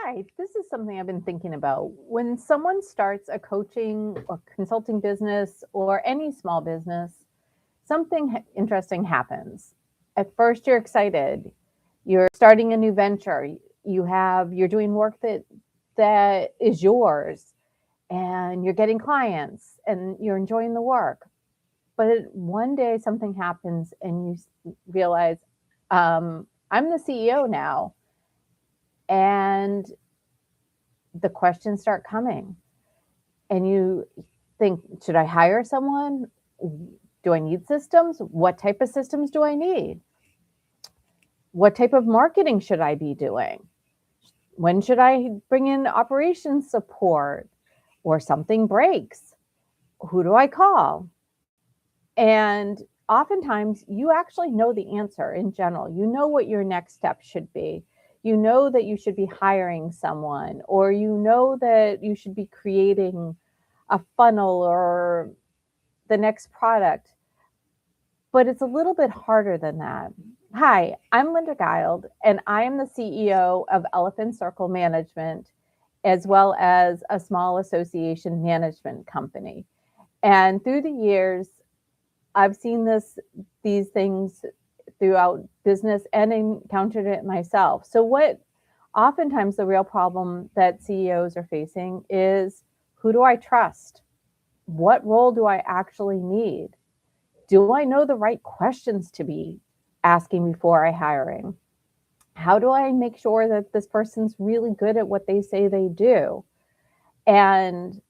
Hi, this is something I've been thinking about. When someone starts a coaching or consulting business or any small business, something interesting happens. At first, you're excited. You're starting a new venture. You're doing work that is yours, and you're getting clients, and you're enjoying the work. But one day, something happens, and realize, I'm the CEO now, and the questions start coming and you think, should I hire someone? Do I need systems? What type of systems do I need? What type of marketing should I be doing? When should I bring in operations support? Or something breaks? Who do I call? And oftentimes you actually know the answer in general. You know what your next step should be. You know that you should be hiring someone, or you know that you should be creating a funnel or the next product. But it's a little bit harder than that. Hi, I'm Linda Guild, and I am the CEO of Elephant Circle Management, as well as a small association management company. And through the years, I've seen these things throughout business and encountered it myself. So what oftentimes the real problem that CEOs are facing is, who do I trust? What role do I actually need? Do I know the right questions to be asking before I hiring? How do I make sure that this person's really good at what they say they do? And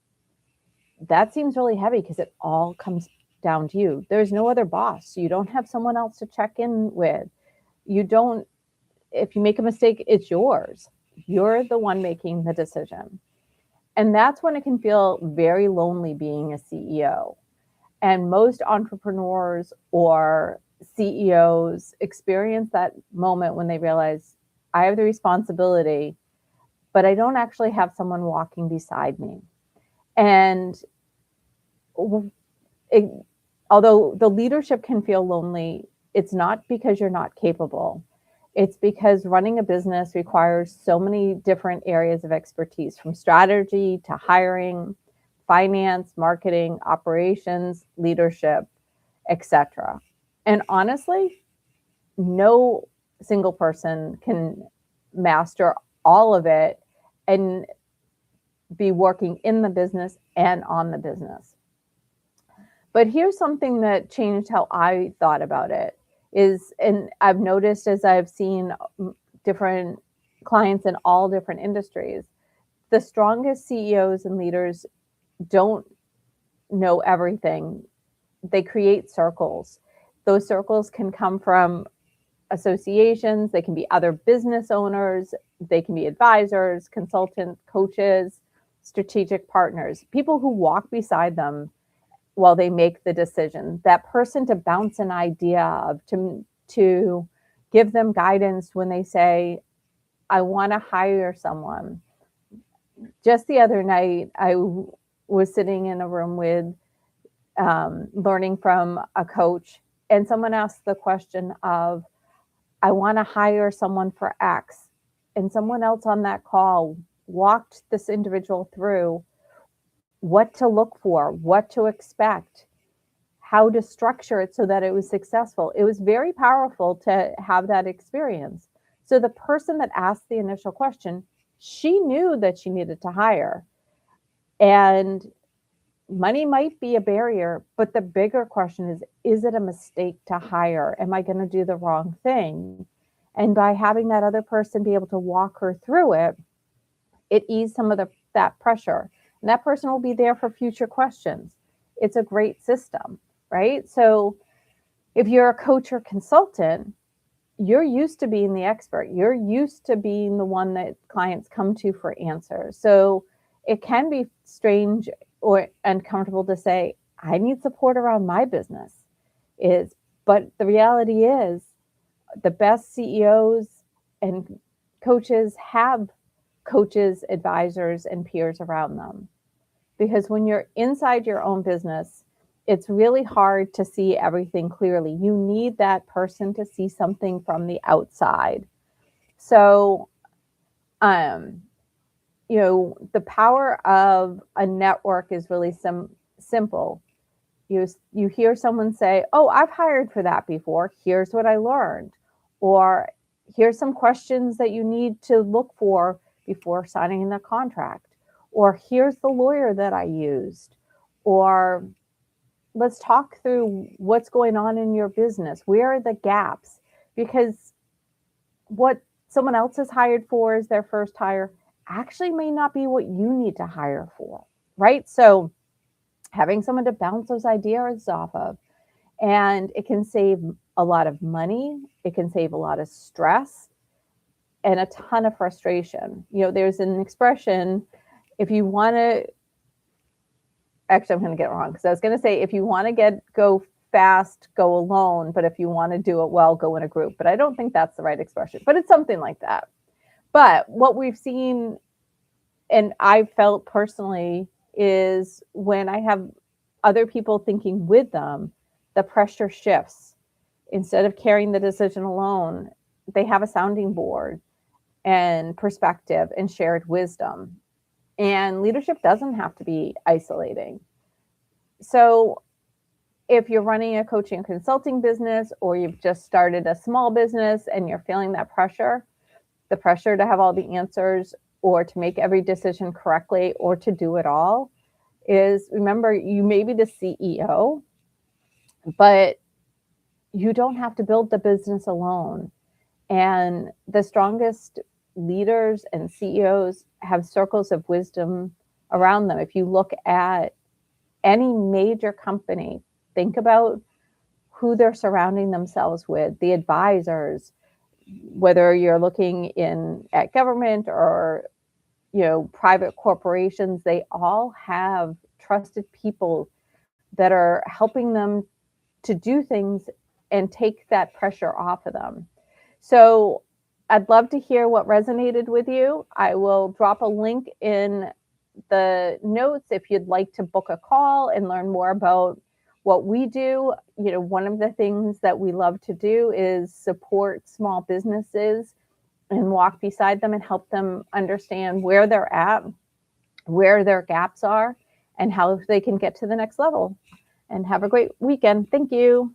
that seems really heavy because it all comes down to you. There's no other boss. You don't have someone else to check in with. You don't, if you make a mistake, it's yours. You're the one making the decision. And that's when it can feel very lonely being a CEO. And most entrepreneurs or CEOs experience that moment when they realize, I have the responsibility, but I don't actually have someone walking beside me. And it, although the leadership can feel lonely, it's not because you're not capable. It's because running a business requires so many different areas of expertise, from strategy to hiring, finance, marketing, operations, leadership, etc. And honestly, no single person can master all of it and be working in the business and on the business. But here's something that changed how I thought about it is, and I've noticed as I've seen different clients in all different industries, the strongest CEOs and leaders don't know everything. They create circles. Those circles can come from associations, they can be other business owners, they can be advisors, consultants, coaches, strategic partners, people who walk beside them while they make the decision. That person to bounce an idea of, to give them guidance when they say, I want to hire someone. Just the other night, I was sitting in a room with learning from a coach, and someone asked the question of, I want to hire someone for X. And someone else on that call walked this individual through what to look for, what to expect, how to structure it so that it was successful. It was very powerful to have that experience. So the person that asked the initial question, she knew that she needed to hire. And money might be a barrier, but the bigger question is it a mistake to hire? Am I going to do the wrong thing? And by having that other person be able to walk her through it, it eased some of that pressure. And that person will be there for future questions. It's a great system, right? So if you're a coach or consultant, you're used to being the expert. You're used to being the one that clients come to for answers. So it can be strange or uncomfortable to say, I need support around my business. But the reality is, the best CEOs and coaches have coaches, advisors, and peers around them. Because when you're inside your own business, it's really hard to see everything clearly. You need that person to see something from the outside. So the power of a network is really simple. You hear someone say, "Oh, I've hired for that before. Here's what I learned," or "Here's some questions that you need to look for before signing the contract," or "Here's the lawyer that I used," or "Let's talk through what's going on in your business. Where are the gaps?" Because what someone else has hired for as their first hire actually may not be what you need to hire for, right? So having someone to bounce those ideas off of, and it can save a lot of money, it can save a lot of stress and a ton of frustration. There's an expression, if you want to, actually, I'm going to get it wrong, because I was going to say, if you want to go fast, go alone, but if you want to do it well, go in a group. But I don't think that's the right expression, but it's something like that. But what we've seen, and I felt personally, is when I have other people thinking with them, the pressure shifts. Instead of carrying the decision alone, they have a sounding board and perspective and shared wisdom. And leadership doesn't have to be isolating. So if you're running a coaching and consulting business, or you've just started a small business and you're feeling that pressure, the pressure to have all the answers, or to make every decision correctly, or to do it all, is, remember, you may be the CEO, but you don't have to build the business alone. And the strongest leaders and CEOs have circles of wisdom around them. If you look at any major company, think about who they're surrounding themselves with, the advisors, whether you're looking at government or private corporations, they all have trusted people that are helping them to do things and take that pressure off of them. So I'd love to hear what resonated with you. I will drop a link in the notes if you'd like to book a call and learn more about what we do. One of the things that we love to do is support small businesses and walk beside them and help them understand where they're at, where their gaps are, and how they can get to the next level. And have a great weekend. Thank you.